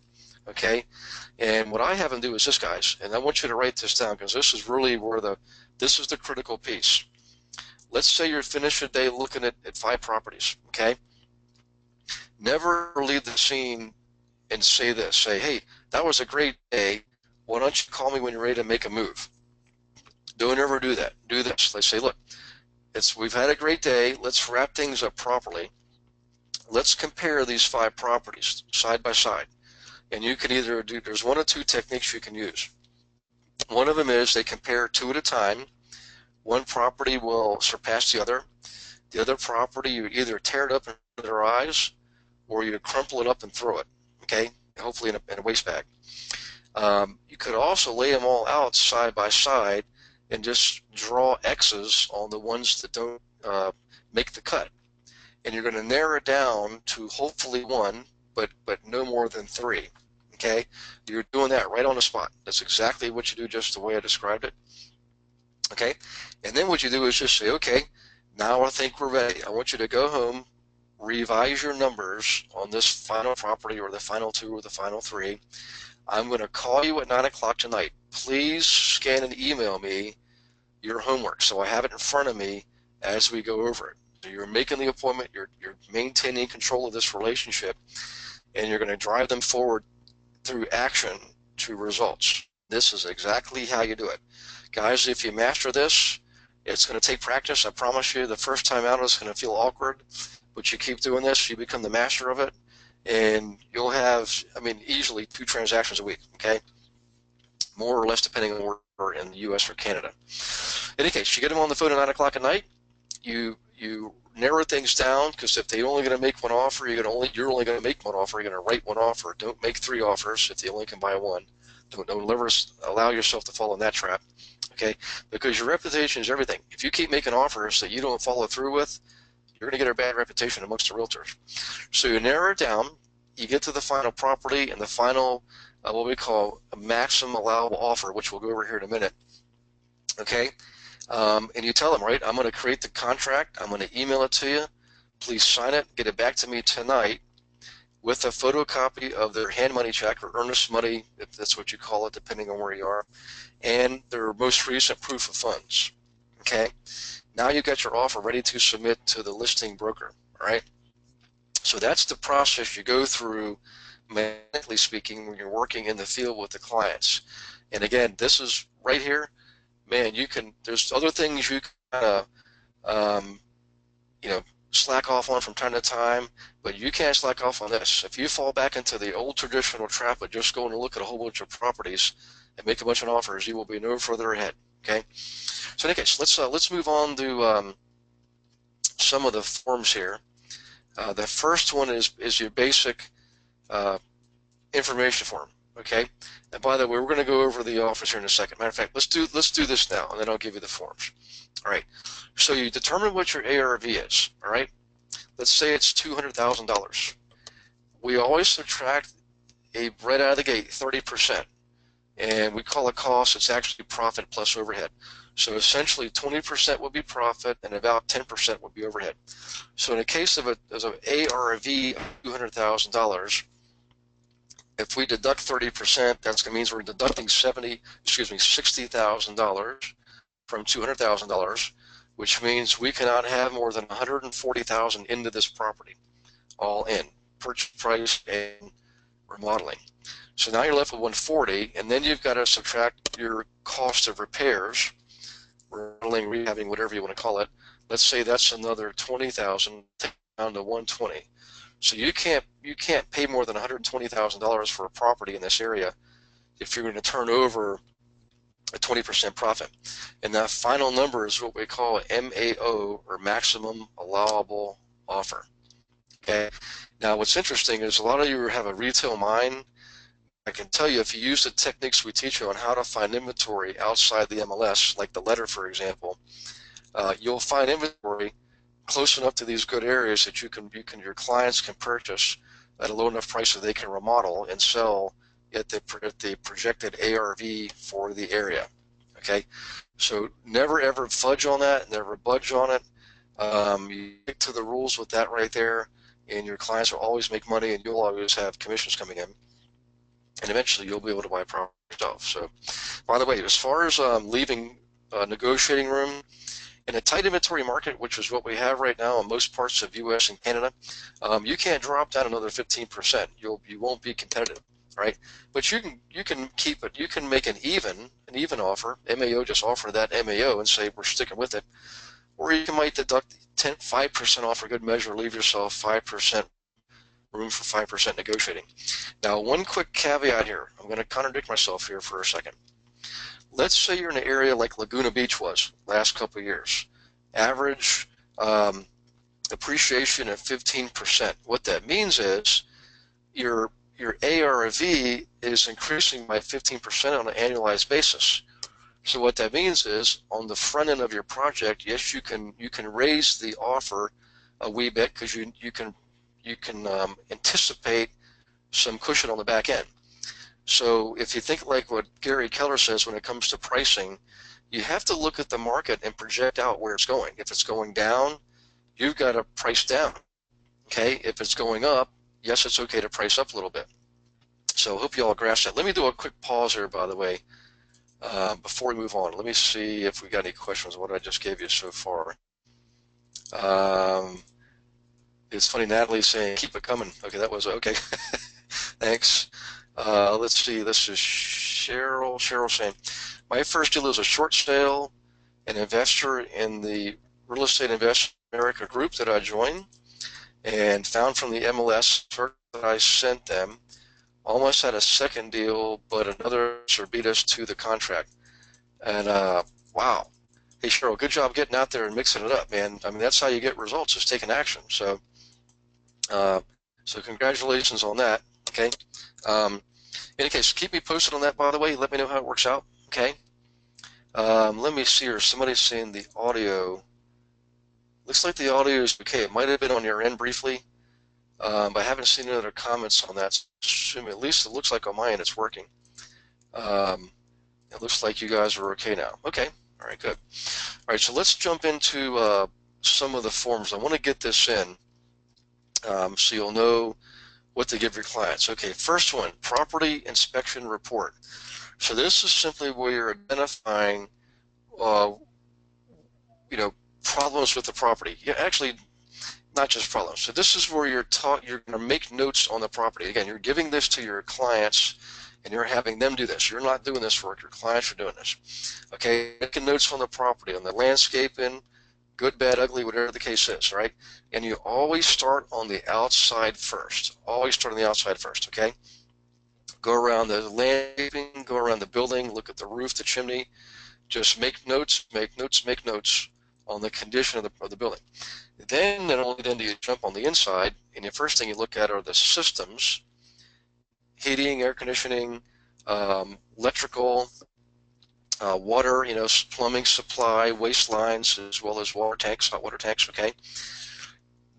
S1: Okay, and what I have them do is this, guys, and I want you to write this down because this is really where this is the critical piece. Let's say you're finished a day looking at 5 properties. Okay, never leave the scene and say this. Say, hey, that was a great day. Why don't you call me when you're ready to make a move? Don't ever do that. Do this. Let's say, look, we've had a great day. Let's wrap things up properly. Let's compare these 5 properties side by side. And you can either do, there's 1 or 2 techniques you can use. One of them is they compare 2 at a time. One property will surpass the other. The other property, you either tear it up in their eyes or you crumple it up and throw it, okay? Hopefully in a waste bag. You could also lay them all out side by side and just draw X's on the ones that don't make the cut. And you're going to narrow it down to hopefully 1, but no more than 3. Okay, you're doing that right on the spot. That's exactly what you do, just the way I described it. Okay, and then what you do is just say, okay, now I think we're ready. I want you to go home, revise your numbers on this final property or the final 2 or the final 3. I'm going to call you at 9 o'clock tonight. Please scan and email me your homework so I have it in front of me as we go over it. So you're making the appointment, you're maintaining control of this relationship, and you're going to drive them forward through action to results. This is exactly how you do it. Guys, if you master this, it's going to take practice. I promise you, the first time out it's going to feel awkward, but you keep doing this, you become the master of it, and you'll have, I mean, easily 2 transactions a week, okay? More or less depending on where you're in the US or Canada. In any case, you get them on the phone at 9 o'clock at night, you narrow things down, because if they're only going to make 1 offer, you're only going to make 1 offer. You're going to write 1 offer. Don't make 3 offers if they only can buy 1. Don't ever allow yourself to fall in that trap, okay? Because your reputation is everything. If you keep making offers that you don't follow through with, you're going to get a bad reputation amongst the realtors. So you narrow it down. You get to the final property and the final, what we call a maximum allowable offer, which we'll go over here in a minute, okay? And you tell them, right, I'm going to create the contract, I'm going to email it to you, please sign it, get it back to me tonight with a photocopy of their hand money check or earnest money, if that's what you call it, depending on where you are, and their most recent proof of funds, okay? Now you've got your offer ready to submit to the listing broker, all right? So that's the process you go through, mechanically speaking, when you're working in the field with the clients. And again, this is right here, man, you can, there's other things you can kind of, you know, slack off on from time to time, but you can't slack off on this. If you fall back into the old traditional trap of just going to look at a whole bunch of properties and make a bunch of offers, you will be no further ahead, okay? So in any case, let's move on to some of the forms here. The first one is your basic information form, okay? And by the way, we're going to go over the offers here in a second. Matter of fact, let's do this now, and then I'll give you the forms. All right. So you determine what your ARV is. All right. Let's say it's $200,000. We always subtract right out of the gate 30%, and we call it cost. It's actually profit plus overhead. So essentially, 20% would be profit, and about 10% would be overhead. So in the case of an ARV of $200,000. If we deduct 30%, that means we're deducting $60,000 from $200,000, which means we cannot have more than $140,000 into this property, all in, purchase price and remodeling. So now you're left with 140, and then you've got to subtract your cost of repairs, remodeling, rehabbing, whatever you want to call it. Let's say that's another 20,000 down to 120. So you can't pay more than $120,000 for a property in this area if you're going to turn over a 20% profit. And that final number is what we call MAO, or maximum allowable offer. Okay. Now what's interesting is a lot of you have a retail mind. I can tell you, if you use the techniques we teach you on how to find inventory outside the MLS, like the letter, for example, you'll find inventory close enough to these good areas that your clients can purchase at a low enough price that they can remodel and sell at the projected ARV for the area. okay? So never ever fudge on that, never budge on it. You stick to the rules with that right there, and your clients will always make money, and you'll always have commissions coming in, and eventually you'll be able to buy property yourself. So, by the way, as far as leaving negotiating room, in a tight inventory market, which is what we have right now in most parts of U.S. and Canada, you can't drop down another 15%. You won't be competitive, right? But you can keep it. You can make an even offer. MAO, just offer that MAO and say we're sticking with it, or you might deduct 5% off for good measure, leave yourself 5% room for 5% negotiating. Now, one quick caveat here. I'm going to contradict myself here for a second. Let's say you're in an area like Laguna Beach was last couple of years. Average appreciation of 15%. What that means is your ARV is increasing by 15% on an annualized basis. So what that means is on the front end of your project, yes, you can raise the offer a wee bit because you can anticipate some cushion on the back end. So if you think like what Gary Keller says when it comes to pricing, you have to look at the market and project out where it's going. If it's going down, you've got to price down. Okay, if it's going up, yes, it's okay to price up a little bit. So I hope you all grasp that. Let me do a quick pause here, by the way, before we move on. Let me see if we got any questions on what I just gave you so far. It's funny, Natalie's saying, keep it coming. Okay, that was okay. Thanks. Let's see, this is Cheryl. Cheryl saying, my first deal is a short sale, an investor in the Real Estate Invest America group that I joined and found from the MLS that I sent them. Almost had a second deal, but another beat us to the contract. And wow. Hey, Cheryl, good job getting out there and mixing it up, man. I mean, that's how you get results, is taking action. So, so congratulations on that, okay? In any case, keep me posted on that, by the way. Let me know how it works out, okay? Let me see here. Somebody's saying the audio. Looks like the audio is okay. It might have been on your end briefly, but I haven't seen any other comments on that. So at least it looks like on my end it's working. It looks like you guys are okay now. Okay, all right, good. All right, so let's jump into some of the forms. I want to get this in so you'll know what to give your clients. Okay, first one, property inspection report. So this is simply where you're identifying, problems with the property. Yeah, actually, not just problems. So this is where you're going to make notes on the property. Again, you're giving this to your clients, and you're having them do this. You're not doing this work. Your clients are doing this. Okay, making notes on the property, on the landscaping, good, bad, ugly, whatever the case is, right? And you always start on the outside first. Always start on the outside first, okay? Go around the landscaping, go around the building, look at the roof, the chimney. Just make notes, make notes, make notes on the condition of the building. Then, not only then do you jump on the inside, and the first thing you look at are the systems, heating, air conditioning, electrical, water, plumbing supply, waste lines, as well as water tanks, hot water tanks, okay?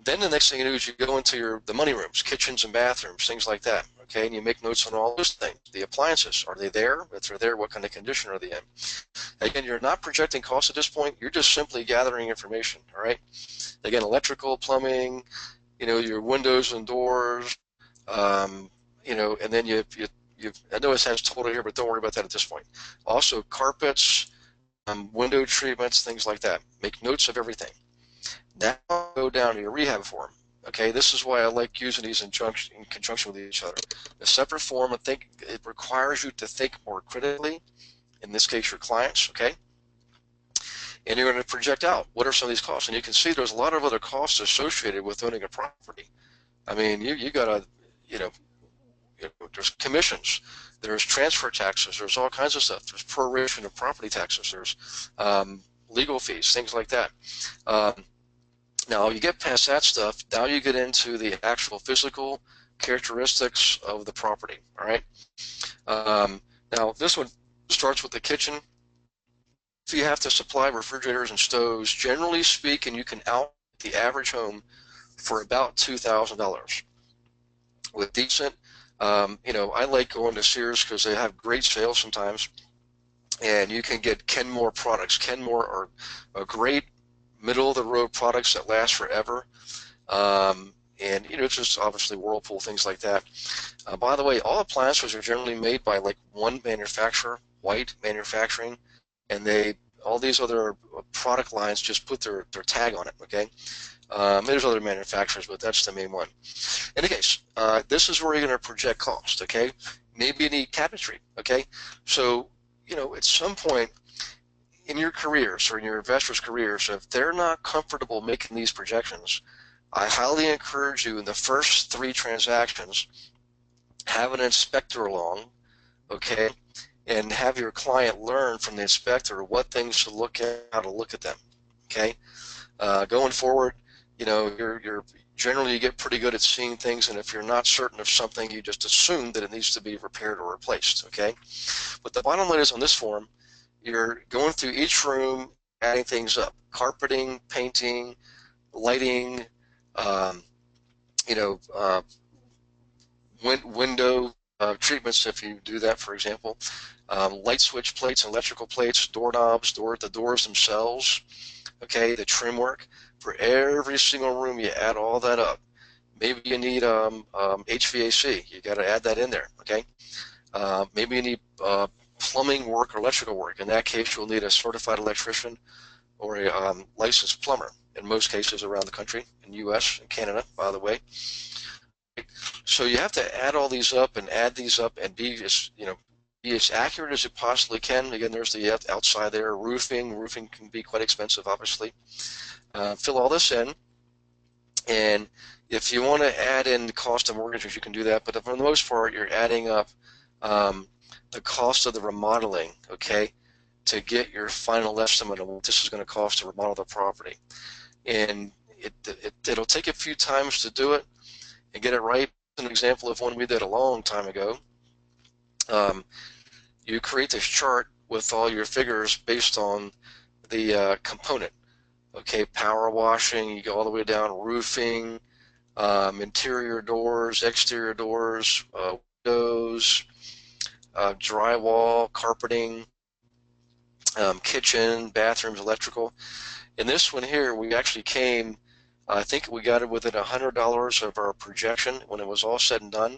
S1: Then the next thing you do is you go into the money rooms, kitchens and bathrooms, things like that, okay? And you make notes on all those things. The appliances, are they there? If they're there, what kind of condition are they in? Again, you're not projecting costs at this point. You're just simply gathering information, all right? Again, electrical, plumbing, your windows and doors, and then I know it has total here, but don't worry about that at this point. Also, carpets, window treatments, things like that. Make notes of everything. Now go down to your rehab form. Okay, this is why I like using these in conjunction with each other. A separate form, it requires you to think more critically, in this case your clients, okay? And you're going to project out what are some of these costs. And you can see there's a lot of other costs associated with owning a property. I mean, you got to, there's commissions, there's transfer taxes, there's all kinds of stuff. There's proration of property taxes, there's legal fees, things like that. Now you get past that stuff, now you get into the actual physical characteristics of the property, all right? Now this one starts with the kitchen. If you have to supply refrigerators and stoves, generally speaking, you can out the average home for about $2,000. With decent, I like going to Sears because they have great sales sometimes. and you can get Kenmore products. Kenmore are a great middle-of-the-road products that last forever. And it's just obviously Whirlpool, things like that. By the way, all appliances are generally made by like one manufacturer, White Manufacturing, and all these other product lines just put their tag on it, okay? There's other manufacturers, but that's the main one. In any case, this is where you're going to project cost, okay? Maybe you need cabinetry, okay? So, at some point in your careers or in your investors' careers, if they're not comfortable making these projections, I highly encourage you in the first 3 transactions, have an inspector along, okay, and have your client learn from the inspector what things to look at, how to look at them, okay? Going forward, you're generally you get pretty good at seeing things, and if you're not certain of something, you just assume that it needs to be repaired or replaced, okay? But the bottom line is on this form, you're going through each room, adding things up, carpeting, painting, lighting, um, window treatments if you do that, for example, light switch plates, electrical plates, doorknobs, the doors themselves, okay, the trim work. For every single room, you add all that up. Maybe you need HVAC. You got to add that in there, okay? Maybe you need plumbing work or electrical work. In that case, you'll need a certified electrician or a licensed plumber in most cases around the country, in the U.S. and Canada, by the way. So you have to add all these up and add these up and be as accurate as you possibly can. Again, there's the outside there, roofing. Roofing can be quite expensive, obviously. Fill all this in, and if you want to add in the cost of mortgages, you can do that. But for the most part, you're adding up the cost of the remodeling, okay, to get your final estimate of what this is going to cost to remodel the property. And it'll take a few times to do it and get it right. An example of one we did a long time ago. You create this chart with all your figures based on the component. Okay, power washing, you go all the way down, roofing, interior doors, exterior doors, windows, drywall, carpeting, kitchen, bathrooms, electrical. In this one here, we actually came, I think we got it within $100 of our projection when it was all said and done.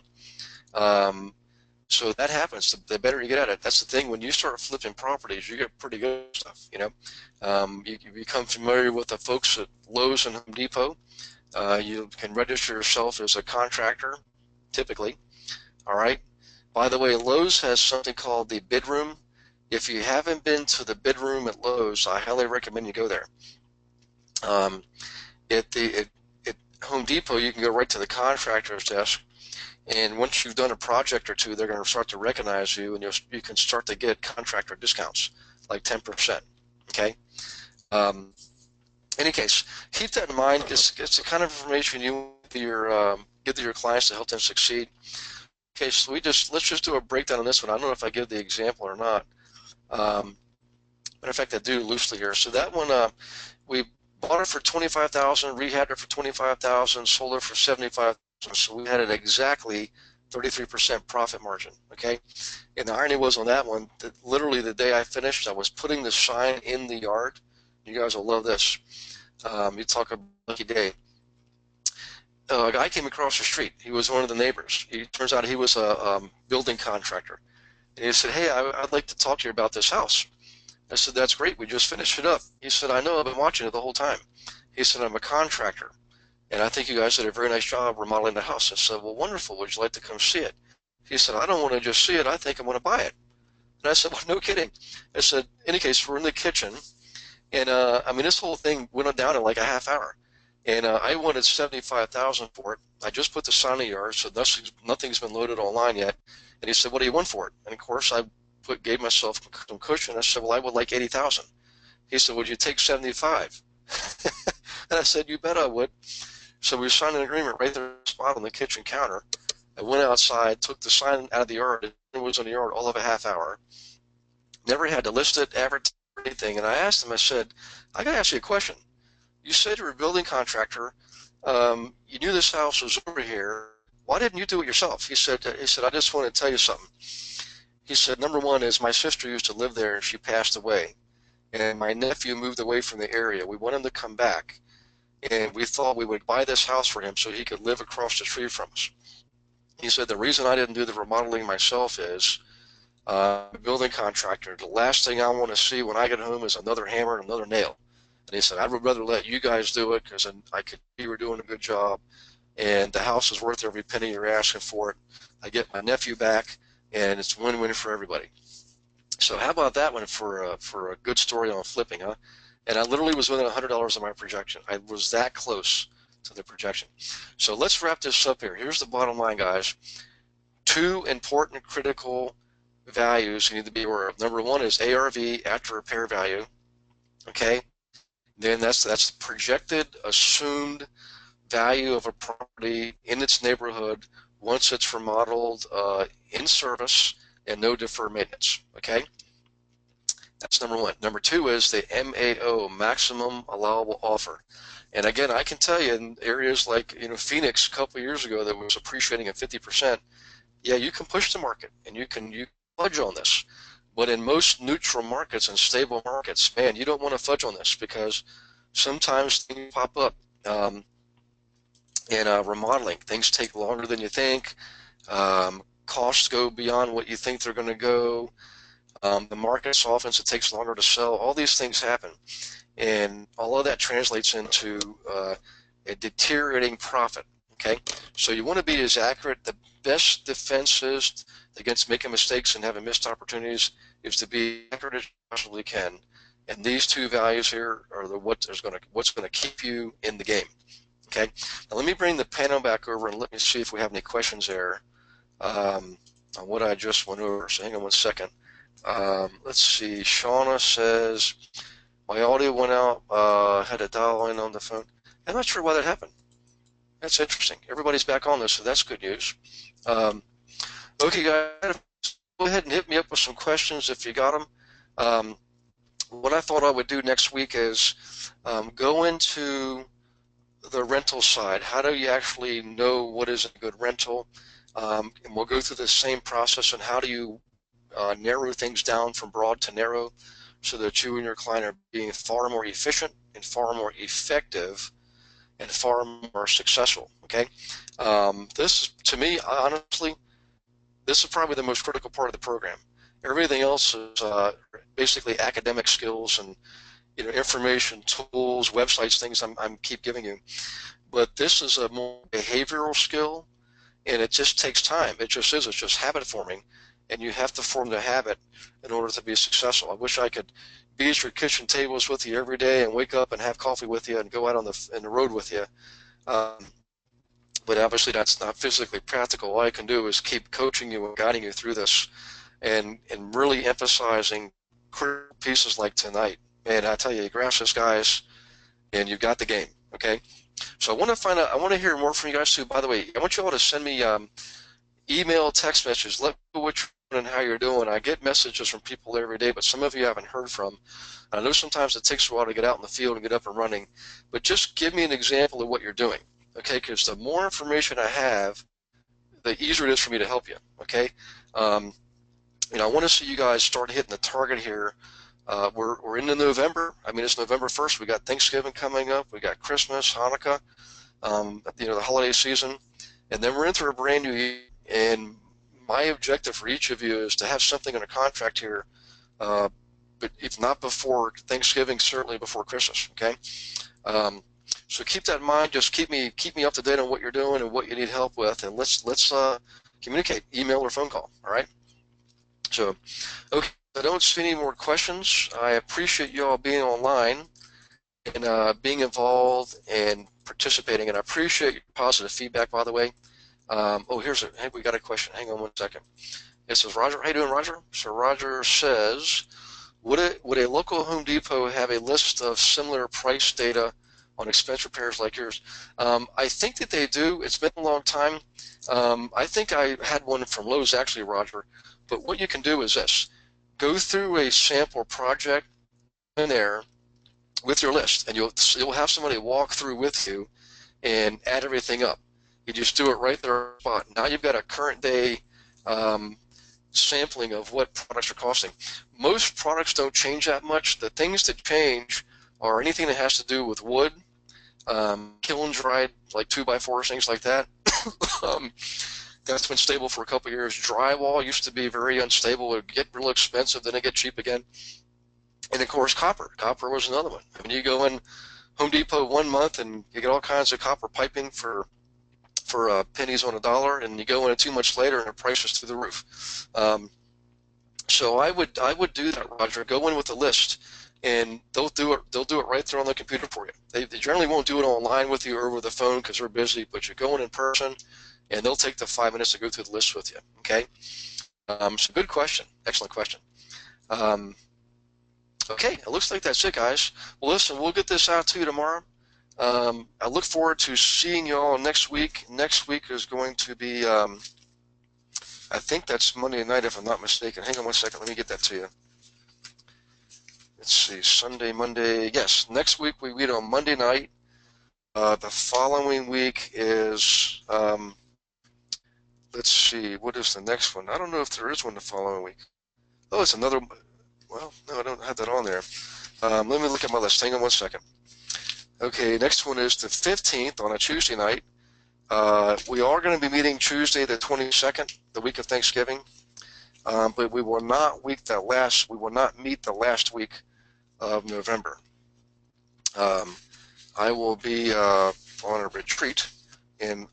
S1: So that happens. The better you get at it. That's the thing. When you start flipping properties, you get pretty good stuff. You become familiar with the folks at Lowe's and Home Depot. You can register yourself as a contractor, typically. All right. By the way, Lowe's has something called the bid room. If you haven't been to the bid room at Lowe's, I highly recommend you go there. At Home Depot, you can go right to the contractor's desk. And once you've done a project or two, they're going to start to recognize you, and you can start to get contractor discounts, like 10%. Okay. Any case, keep that in mind. It's the kind of information you give to your clients to help them succeed. Okay, so let's just do a breakdown on this one. I don't know if I give the example or not. But in fact, I do loosely here. So that one, we bought it for $25,000, rehabbed it for $25,000, sold it for $75,000. So we had it exactly 33% profit margin, okay? And the irony was on that one, that literally the day I finished, I was putting the sign in the yard. You guys will love this. You talk about a lucky day. A guy came across the street. He was one of the neighbors. It turns out he was a building contractor. And he said, hey, I'd like to talk to you about this house. I said, that's great. We just finished it up. He said, I know. I've been watching it the whole time. He said, I'm a contractor, and I think you guys did a very nice job remodeling the house. I said, well, wonderful. Would you like to come see it? He said, I don't want to just see it. I think I'm going to buy it. And I said, well, no kidding. I said, in any case, we're in the kitchen, and I mean, this whole thing went down in like a half hour. And I wanted $75,000 for it. I just put the sign in the yard, so nothing's been loaded online yet. And he said, what do you want for it? And of course, I gave myself some cushion. I said, well, I would like $80,000. He said, would you take 75? And I said, you bet I would. So we signed an agreement right there on the spot on the kitchen counter. I went outside, took the sign out of the yard. It was in the yard all of a half hour. Never had to list it, advertise, or anything. And I asked him, I said, I got to ask you a question. You said you're a building contractor. You knew this house was over here. Why didn't you do it yourself? He said, I just want to tell you something. He said, number one is my sister used to live there and she passed away. And my nephew moved away from the area. We want him to come back. And we thought we would buy this house for him so he could live across the street from us. He said, the reason I didn't do the remodeling myself is I'm a building contractor. The last thing I want to see when I get home is another hammer and another nail. And he said, I would rather let you guys do it because I could see you were doing a good job. And the house is worth every penny you're asking for it. I get my nephew back, and it's win-win for everybody. So how about that one for a good story on flipping, huh? And I literally was within $100 of my projection. I was that close to the projection. So let's wrap this up here. Here's the bottom line, guys. 2 important critical values you need to be aware of. Number one is ARV, after repair value. Okay, then that's the projected assumed value of a property in its neighborhood once it's remodeled, in service, and no deferred maintenance. Okay, that's number one. Number two is the MAO, maximum allowable offer. And again, I can tell you in areas like Phoenix a couple of years ago that was appreciating at 50%. Yeah, you can push the market and you can fudge on this. But in most neutral markets and stable markets, man, you don't want to fudge on this because sometimes things pop up. In remodeling, things take longer than you think. Costs go beyond what you think they're going to go. The market softens, it takes longer to sell. All these things happen. And all of that translates into a deteriorating profit. Okay, so you want to be as accurate. The best defenses against making mistakes and having missed opportunities is to be accurate as you possibly can. And these 2 values here are what's going to keep you in the game. Okay, now let me bring the panel back over and let me see if we have any questions there on what I just went over. So hang on one second. Let's see. Shauna says, my audio went out, had to dial in on the phone. I'm not sure why that happened. That's interesting. Everybody's back on this, so that's good news. Okay, guys, go ahead and hit me up with some questions if you got them. What I thought I would do next week is go into the rental side. How do you actually know what is a good rental? And we'll go through the same process on how do you narrow things down from broad to narrow so that you and your client are being far more efficient and far more effective and far more successful. Okay, this, to me, honestly, this is probably the most critical part of the program. Everything else is basically academic skills and information, tools, websites, things I'm keep giving you. But this is a more behavioral skill, and it just takes time. It just is. It's just habit forming, and you have to form the habit in order to be successful. I wish I could be at your kitchen tables with you every day and wake up and have coffee with you and go out on the road with you. But obviously that's not physically practical. All I can do is keep coaching you and guiding you through this and really emphasizing critical pieces like tonight. And I tell you, grasp this, guys, and you've got the game, okay? So I want to find out, I want to hear more from you guys too. By the way, I want you all to send me email, text messages. Let me know what you're doing and how you're doing. I get messages from people every day, but some of you I haven't heard from. I know sometimes it takes a while to get out in the field and get up and running, but just give me an example of what you're doing, okay? Because the more information I have, the easier it is for me to help you, okay? I want to see you guys start hitting the target here. We're into November. I mean, it's November 1st. We got Thanksgiving coming up. We got Christmas, Hanukkah, the holiday season. And then we're into a brand new year. And my objective for each of you is to have something in a contract here, but if not before Thanksgiving, certainly before Christmas, okay? So keep that in mind. Just keep me up to date on what you're doing and what you need help with, and let's communicate, email or phone call, all right? So, okay. I don't see any more questions. I appreciate you all being online and being involved and participating, and I appreciate your positive feedback, by the way. Hey, we got a question. Hang on one second. It says, Roger, how you doing, Roger? So Roger says, would a local Home Depot have a list of similar price data on expense repairs like yours? I think that they do. It's been a long time. I think I had one from Lowe's, actually, Roger. But what you can do is this. Go through a sample project in there with your list, and you'll have somebody walk through with you and add everything up. You just do it right there on the spot. Now you've got a current day sampling of what products are costing. Most products don't change that much. The things that change are anything that has to do with wood, kiln dried, like 2x4s, things like that. That's been stable for a couple of years. Drywall used to be very unstable. It would get real expensive, then it get cheap again. And of course, copper. Copper was another one. I mean, you go in Home Depot 1 month and you get all kinds of copper piping for pennies on a dollar, and you go in 2 months later and the price is through the roof. So I would do that, Roger. Go in with a list, and they'll do it right there on the computer for you. They generally won't do it online with you or over the phone because they're busy, but you go in person, and they'll take the 5 minutes to go through the list with you. Okay. So good question. Excellent question. Okay, it looks like that's it, guys. Well, listen, we'll get this out to you tomorrow. I look forward to seeing you all next week. Next week is going to be, I think that's Monday night, if I'm not mistaken. Hang on 1 second. Let me get that to you. Let's see, Sunday, Monday. Yes, next week we meet on Monday night. The following week is, let's see, what is the next one? I don't know if there is one the following week. Oh, it's another. Well, no, I don't have that on there. Let me look at my list. Hang on 1 second. Okay, next one is the 15th on a Tuesday night. We are going to be meeting Tuesday the 22nd, the week of Thanksgiving, but we will not meet the last week of November. I will be on a retreat, and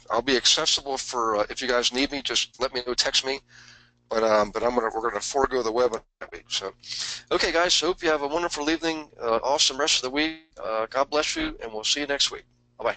S1: I'll be accessible for if you guys need me. Just let me know, text me. But we're gonna forego the webinar that week. So, okay, guys. Hope you have a wonderful evening. Awesome rest of the week. God bless you, and we'll see you next week. Bye bye.